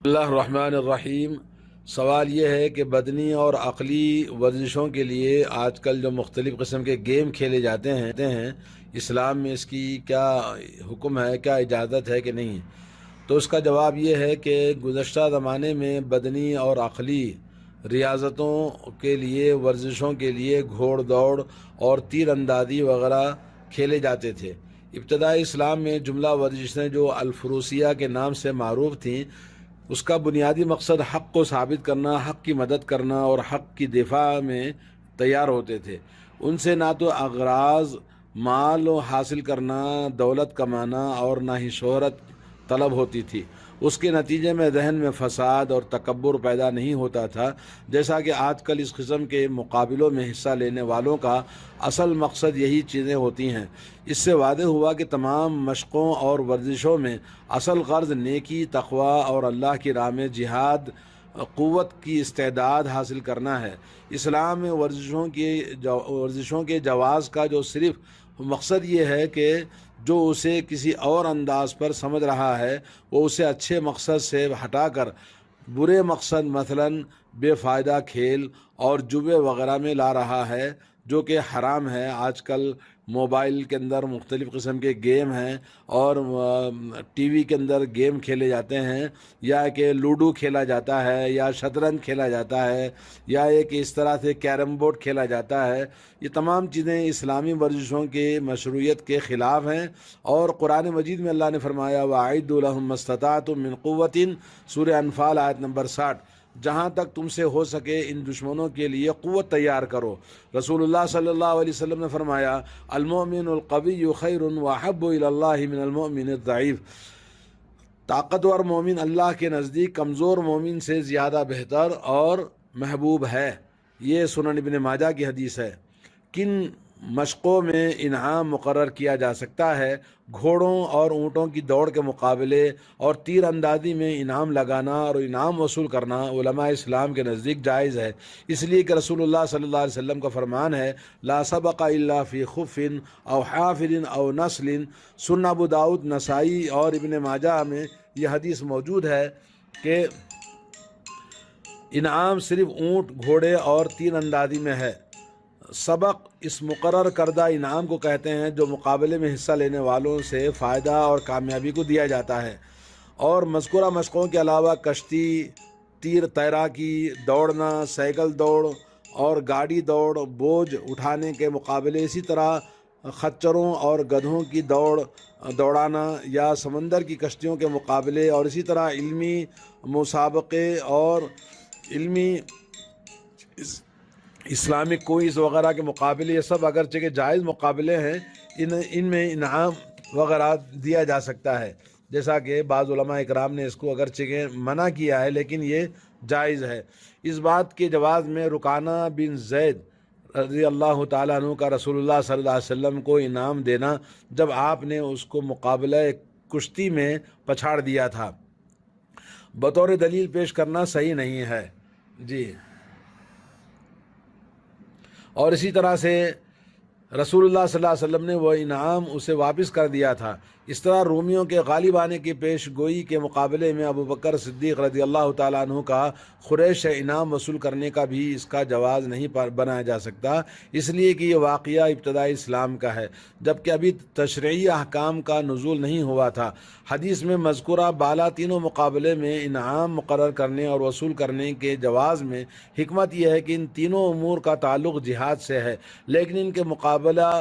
اللہ الرحمن الرحیم۔ سوال یہ ہے کہ بدنی اور عقلی ورزشوں کے لیے آج کل جو مختلف قسم کے گیم کھیلے جاتے ہیں اسلام میں اس کی کیا حکم ہے، کیا اجازت ہے کہ نہیں؟ تو اس کا جواب یہ ہے کہ گزشتہ زمانے میں بدنی اور عقلی ریاضتوں کے لیے، ورزشوں کے لیے گھوڑ دوڑ اور تیر اندازی وغیرہ کھیلے جاتے تھے۔ ابتدائی اسلام میں جملہ ورزشیں جو الفروسیہ کے نام سے معروف تھیں، اس کا بنیادی مقصد حق کو ثابت کرنا، حق کی مدد کرنا اور حق کی دفاع میں تیار ہوتے تھے۔ ان سے نہ تو اغراض مال حاصل کرنا، دولت کمانا اور نہ ہی شہرت طلب ہوتی تھی۔ اس کے نتیجے میں ذہن میں فساد اور تکبر پیدا نہیں ہوتا تھا، جیسا کہ آج کل اس قسم کے مقابلوں میں حصہ لینے والوں کا اصل مقصد یہی چیزیں ہوتی ہیں۔ اس سے واضح ہوا کہ تمام مشقوں اور ورزشوں میں اصل غرض نیکی، تقوی اور اللہ کی راہ میں جہاد، قوت کی استعداد حاصل کرنا ہے۔ اسلام میں ورزشوں کے جواز کا جو صرف مقصد یہ ہے کہ جو اسے کسی اور انداز پر سمجھ رہا ہے وہ اسے اچھے مقصد سے ہٹا کر برے مقصد، مثلا بے فائدہ کھیل اور جوے وغیرہ میں لا رہا ہے، جو کہ حرام ہے۔ آج کل موبائل کے اندر مختلف قسم کے گیم ہیں اور ٹی وی کے اندر گیم کھیلے جاتے ہیں، یا کہ لوڈو کھیلا جاتا ہے، یا شطرنج کھیلا جاتا ہے، یا ایک اس طرح سے کیرم بورڈ کھیلا جاتا ہے۔ یہ تمام چیزیں اسلامی ورزشوں کے مشروعیت کے خلاف ہیں، اور قرآن مجید میں اللہ نے فرمایا وَأَعِدُّوا لَهُم مَّا اسْتَطَعْتُم مِّن قُوَّةٍ، سورہ انفال آیت نمبر 60۔ جہاں تک تم سے ہو سکے ان دشمنوں کے لیے قوت تیار کرو۔ رسول اللہ صلی اللہ علیہ وسلم نے فرمایا المؤمن القوی خیر واحب الی اللہ من المؤمن الضعیف، طاقتور مومن اللہ کے نزدیک کمزور مومن سے زیادہ بہتر اور محبوب ہے۔ یہ سنن ابن ماجہ کی حدیث ہے۔ کن مشقوں میں انعام مقرر کیا جا سکتا ہے؟ گھوڑوں اور اونٹوں کی دوڑ کے مقابلے اور تیر اندازی میں انعام لگانا اور انعام وصول کرنا علماء اسلام کے نزدیک جائز ہے، اس لیے کہ رسول اللہ صلی اللہ علیہ وسلم کا فرمان ہے لا سبق الا فی خف او حافر او نسل۔ سنن ابو داؤد، نسائی اور ابن ماجہ میں یہ حدیث موجود ہے کہ انعام صرف اونٹ، گھوڑے اور تیر اندازی میں ہے۔ سبق اس مقرر کردہ انعام کو کہتے ہیں جو مقابلے میں حصہ لینے والوں سے فائدہ اور کامیابی کو دیا جاتا ہے، اور مذکورہ مشقوں کے علاوہ کشتی، تیراکی، دوڑنا، سائیکل دوڑ اور گاڑی دوڑ، بوجھ اٹھانے کے مقابلے، اسی طرح خچروں اور گدھوں کی دوڑانا یا سمندر کی کشتیوں کے مقابلے، اور اسی طرح علمی مسابقے اور علمی اسلامک کوئز وغیرہ کے مقابلے، یہ سب اگرچہ کہ جائز مقابلے ہیں، ان میں انعام وغیرہ دیا جا سکتا ہے، جیسا کہ بعض علماء اکرام نے اس کو اگرچہ کہ منع کیا ہے لیکن یہ جائز ہے۔ اس بات کے جواز میں رکانہ بن زید رضی اللہ تعالیٰ عنہ کا رسول اللہ صلی اللہ علیہ وسلم کو انعام دینا جب آپ نے اس کو مقابلہ کشتی میں پچھاڑ دیا تھا، بطور دلیل پیش کرنا صحیح نہیں ہے۔ جی، اور اسی طرح سے رسول اللہ صلی اللہ علیہ وسلم نے وہ انعام اسے واپس کر دیا تھا۔ اس طرح رومیوں کے غالب آنے کی پیش گوئی کے مقابلے میں ابو بکر صدیق رضی اللہ تعالیٰ عنہ کا قریش سے انعام وصول کرنے کا بھی اس کا جواز نہیں بنایا جا سکتا، اس لیے کہ یہ واقعہ ابتدائی اسلام کا ہے، جبکہ ابھی تشریعی احکام کا نزول نہیں ہوا تھا۔ حدیث میں مذکورہ بالا تینوں مقابلے میں انعام مقرر کرنے اور وصول کرنے کے جواز میں حکمت یہ ہے کہ ان تینوں امور کا تعلق جہاد سے ہے، لیکن ان کے مقابلہ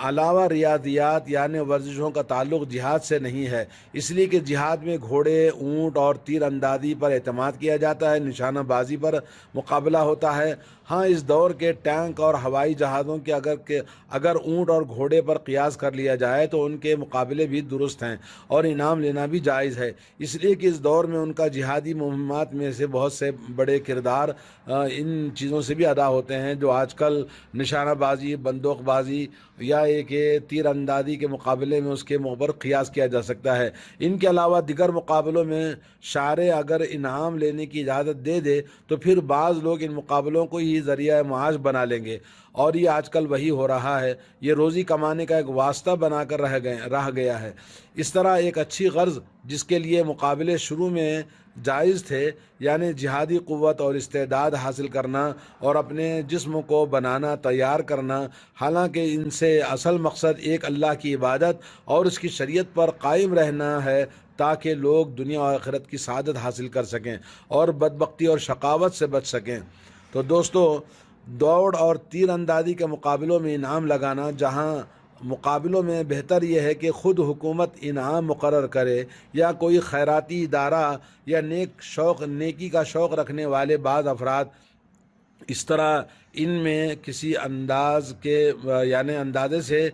علاوہ ریاضیات یعنی ورزشوں کا تعلق جہاد سے نہیں ہے، اس لیے کہ جہاد میں گھوڑے، اونٹ اور تیر اندازی پر اعتماد کیا جاتا ہے، نشانہ بازی پر مقابلہ ہوتا ہے۔ ہاں، اس دور کے ٹینک اور ہوائی جہازوں کے اگر اونٹ اور گھوڑے پر قیاس کر لیا جائے تو ان کے مقابلے بھی درست ہیں اور انعام لینا بھی جائز ہے، اس لیے کہ اس دور میں ان کا جہادی مہمات میں سے بہت سے بڑے کردار ان چیزوں سے بھی ادا ہوتے ہیں جو آج کل نشانہ بازی، بندوق بازی یا ایک تیر اندازی کے مقابلے میں اس کے پر قیاس کیا جا سکتا ہے۔ ان کے علاوہ دیگر مقابلوں میں شارع اگر انعام لینے کی اجازت دے دے تو پھر بعض لوگ ان مقابلوں کو ہی ذریعہ معاش بنا لیں گے اور یہ آج کل وہی ہو رہا ہے، یہ روزی کمانے کا ایک واسطہ بنا کر رہ گیا ہے۔ اس طرح ایک اچھی غرض جس کے لیے مقابلے شروع میں جائز تھے، یعنی جہادی قوت اور استعداد حاصل کرنا اور اپنے جسم کو بنانا تیار کرنا، حالانکہ ان سے اصل مقصد ایک اللہ کی عبادت اور اس کی شریعت پر قائم رہنا ہے تاکہ لوگ دنیا و آخرت کی سعادت حاصل کر سکیں اور بدبختی اور شقاوت سے بچ سکیں۔ تو دوستو، دوڑ اور تیر اندازی کے مقابلوں میں انعام لگانا، جہاں مقابلوں میں بہتر یہ ہے کہ خود حکومت انعام مقرر کرے یا کوئی خیراتی ادارہ یا نیکی کا شوق رکھنے والے بعض افراد، اس طرح ان میں کسی اندازے سے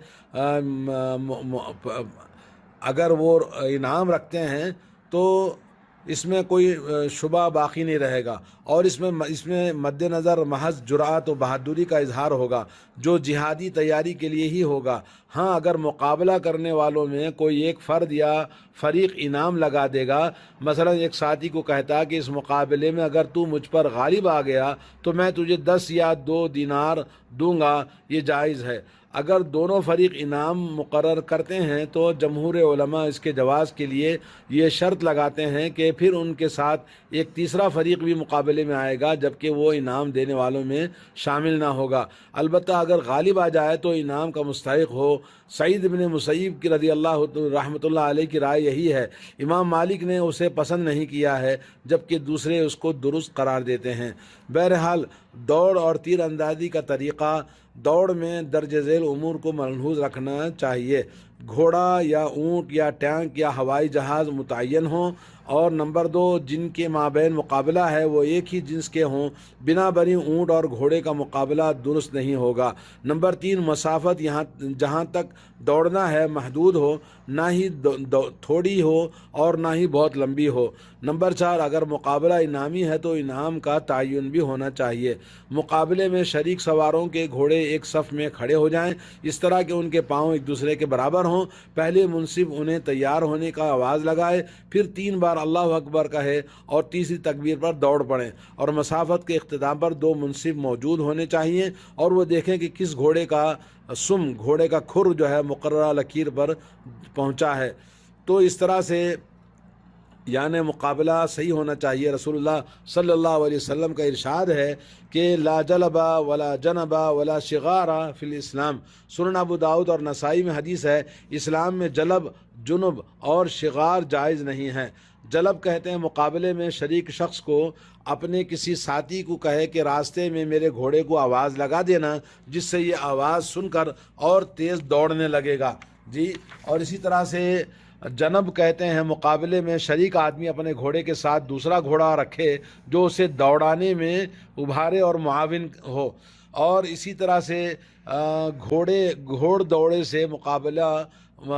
اگر وہ انعام رکھتے ہیں تو اس میں کوئی شبہ باقی نہیں رہے گا، اور اس میں مد نظر محض جرأت و بہادری کا اظہار ہوگا جو جہادی تیاری کے لیے ہی ہوگا۔ ہاں، اگر مقابلہ کرنے والوں میں کوئی ایک فرد یا فریق انعام لگا دے گا، مثلا ایک ساتھی کو کہتا کہ اس مقابلے میں اگر تو مجھ پر غالب آ گیا تو میں تجھے 10 یا 2 دینار دوں گا، یہ جائز ہے۔ اگر دونوں فریق انعام مقرر کرتے ہیں تو جمہور علماء اس کے جواز کے لیے یہ شرط لگاتے ہیں کہ پھر ان کے ساتھ ایک تیسرا فریق بھی مقابلے میں آئے گا جبکہ وہ انعام دینے والوں میں شامل نہ ہوگا، البتہ اگر غالب آ جائے تو انعام کا مستحق ہو۔ سعید بن مسیب کی رضی اللہ رحمۃ اللہ علیہ کی رائے یہی ہے۔ امام مالک نے اسے پسند نہیں کیا ہے جبکہ دوسرے اس کو درست قرار دیتے ہیں۔ بہرحال دوڑ اور تیر اندازی کا طریقہ، دوڑ میں درج ذیل امور کو ملحوظ رکھنا چاہیے۔ گھوڑا یا اونٹ یا ٹینک یا ہوائی جہاز متعین ہوں، اور نمبر 2، جن کے مابین مقابلہ ہے وہ ایک ہی جنس کے ہوں، بنا بنی اونٹ اور گھوڑے کا مقابلہ درست نہیں ہوگا۔ نمبر 3، مسافت جہاں تک دوڑنا ہے محدود ہو، نہ ہی تھوڑی ہو اور نہ ہی بہت لمبی ہو۔ نمبر 4، اگر مقابلہ انعامی ہے تو انعام کا تعین بھی ہونا چاہیے۔ مقابلے میں شریک سواروں کے گھوڑے ایک صف میں کھڑے ہو جائیں، اس طرح کہ ان کے پاؤں ایک دوسرے کے برابر ہوں۔ پہلے منصف انہیں تیار ہونے کا آواز لگائے، پھر 3 بار اللہ اکبر کہے اور تیسری تکبیر پر دوڑ پڑیں، اور مسافت کے اختتام پر 2 منصف موجود ہونے چاہیے اور وہ دیکھیں کہ کس گھوڑے کا کھر جو ہے مقررہ لکیر پر پہنچا ہے۔ تو اس طرح سے یعنی مقابلہ صحیح ہونا چاہیے۔ رسول اللہ صلی اللہ علیہ وسلم کا ارشاد ہے کہ لا جلبا ولا جنبا ولا شغارا فی الاسلام۔ سنن ابو داؤد اور نسائی میں حدیث ہے، اسلام میں جلب، جنب اور شغار جائز نہیں ہے۔ جلب کہتے ہیں مقابلے میں شریک شخص کو اپنے کسی ساتھی کو کہے کہ راستے میں میرے گھوڑے کو آواز لگا دینا، جس سے یہ آواز سن کر اور تیز دوڑنے لگے گا۔ جی، اور اسی طرح سے جنب کہتے ہیں مقابلے میں شریک آدمی اپنے گھوڑے کے ساتھ دوسرا گھوڑا رکھے جو اسے دوڑانے میں ابھارے اور معاون ہو، اور اسی طرح سے گھوڑ دوڑے سے مقابلہ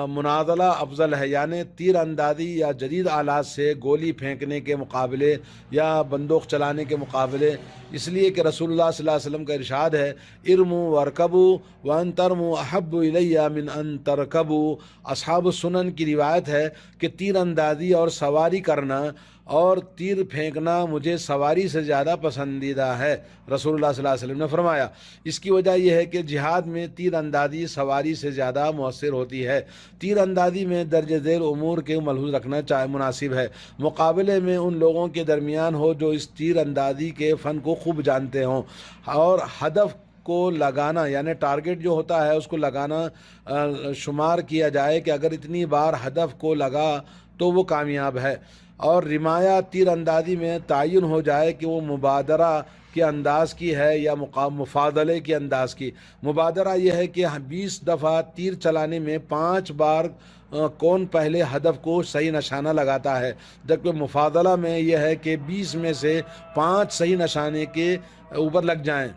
مناظلہ افضل ہے، یعنی تیر اندازی یا جدید آلات سے گولی پھینکنے کے مقابلے یا بندوق چلانے کے مقابلے، اس لیے کہ رسول اللہ صلی اللہ علیہ وسلم کا ارشاد ہے، ارموا وارکبوا وان ترموا احب الی من ان ترکبوا۔ اصحاب السنن کی روایت ہے کہ تیر اندازی اور سواری کرنا اور تیر پھینکنا مجھے سواری سے زیادہ پسندیدہ ہے، رسول اللہ صلی اللہ علیہ وسلم نے فرمایا۔ اس کی وجہ یہ ہے کہ جہاد میں تیر اندازی سواری سے زیادہ مؤثر ہوتی ہے۔ تیر اندازی میں درج ذیل امور کے ملحوظ رکھنا مناسب ہے۔ مقابلے میں ان لوگوں کے درمیان ہو جو اس تیر اندازی کے فن کو خوب جانتے ہوں، اور ہدف کو لگانا یعنی ٹارگٹ جو ہوتا ہے اس کو لگانا شمار کیا جائے کہ اگر اتنی بار ہدف کو لگا تو وہ کامیاب ہے، اور رمایہ تیر اندازی میں تعین ہو جائے کہ وہ مبادرہ کے انداز کی ہے یا مفاضلے کے انداز کی۔ مبادرہ یہ ہے کہ 20 دفعہ تیر چلانے میں 5 بار کون پہلے ہدف کو صحیح نشانہ لگاتا ہے، جبکہ مفاضلہ میں یہ ہے کہ 20 میں سے 5 صحیح نشانے کے اوپر لگ جائیں۔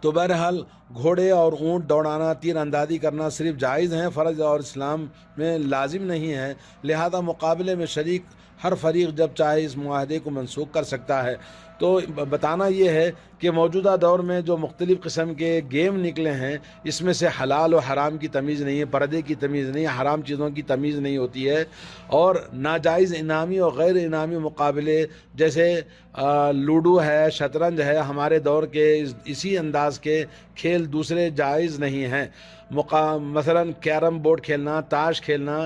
تو بہرحال گھوڑے اور اونٹ دوڑانا، تیر اندازی کرنا صرف جائز ہیں، فرض اور اسلام میں لازم نہیں ہے، لہذا مقابلے میں شریک ہر فریق جب چاہے اس معاہدے کو منسوخ کر سکتا ہے۔ تو بتانا یہ ہے کہ موجودہ دور میں جو مختلف قسم کے گیم نکلے ہیں اس میں سے حلال و حرام کی تمیز نہیں ہے، پردے کی تمیز نہیں ہے، حرام چیزوں کی تمیز نہیں ہوتی ہے، اور ناجائز انعامی اور غیر انعامی مقابلے جیسے لوڈو ہے، شطرنج ہے، ہمارے دور کے اسی انداز کے کھیل دوسرے جائز نہیں ہیں۔ مثلا کیرم بورڈ کھیلنا، تاش کھیلنا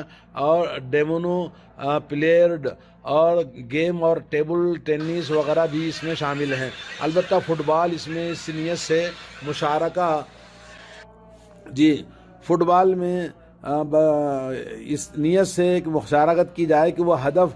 اور ڈیمونو پلیئرڈ اور گیم اور ٹیبل ٹینس وغیرہ بھی اس میں شامل ہیں۔ البتہ فٹ بال اس میں اس نیت سے مشارکہ فٹ بال میں اس نیت سے ایک مشارکت کی جائے کہ وہ ہدف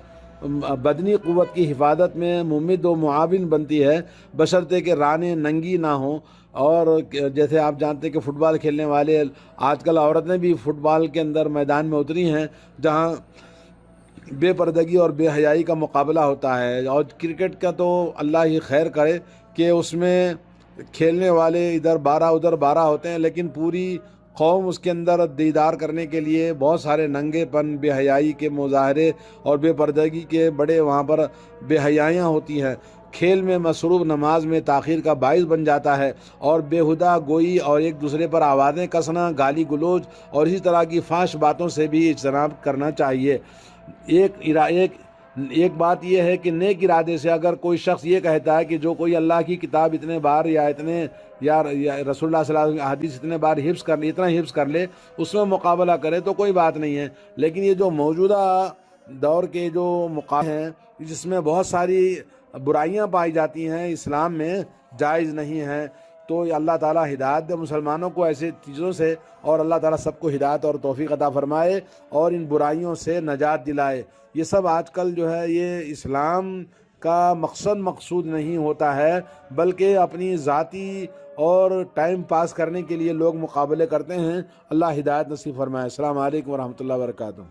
بدنی قوت کی حفاظت میں ممد و معاون بنتی ہے، بشرطے کہ رانیں ننگی نہ ہوں۔ اور جیسے آپ جانتے ہیں کہ فٹ بال کھیلنے والے آج کل عورتیں بھی فٹ بال کے اندر میدان میں اتری ہیں، جہاں بے پردگی اور بے حیائی کا مقابلہ ہوتا ہے۔ اور کرکٹ کا تو اللہ ہی خیر کرے کہ اس میں کھیلنے والے ادھر 12 ادھر 12 ہوتے ہیں، لیکن پوری قوم اس کے اندر دیدار کرنے کے لیے بہت سارے ننگے پن، بے حیائی کے مظاہرے اور بے پردگی کے بڑے وہاں پر بے حیائیاں ہوتی ہیں۔ کھیل میں مصروف نماز میں تاخیر کا باعث بن جاتا ہے، اور بیہودہ گوئی اور ایک دوسرے پر آوازیں کسنا، گالی گلوچ اور اسی طرح کی فحش باتوں سے بھی اجتناب کرنا چاہیے۔ ایک بات یہ ہے کہ نیک ارادے سے اگر کوئی شخص یہ کہتا ہے کہ جو کوئی اللہ کی کتاب اتنے بار یا رسول اللہ صلی اللہ علیہ وسلم حدیث اتنے بار اتنا حفظ کر لے، اس میں مقابلہ کرے تو کوئی بات نہیں ہے، لیکن یہ جو موجودہ دور کے جو مقابلے ہیں جس میں بہت ساری برائیاں پائی جاتی ہیں، اسلام میں جائز نہیں ہیں۔ تو اللہ تعالیٰ ہدایت دے مسلمانوں کو ایسی چیزوں سے، اور اللہ تعالیٰ سب کو ہدایت اور توفیق عطا فرمائے اور ان برائیوں سے نجات دلائے۔ یہ سب آج کل جو ہے یہ اسلام کا مقصود نہیں ہوتا ہے، بلکہ اپنی ذاتی اور ٹائم پاس کرنے کے لیے لوگ مقابلے کرتے ہیں۔ اللہ ہدایت نصیب فرمائے۔ السلام علیکم ورحمۃ اللہ وبرکاتہ۔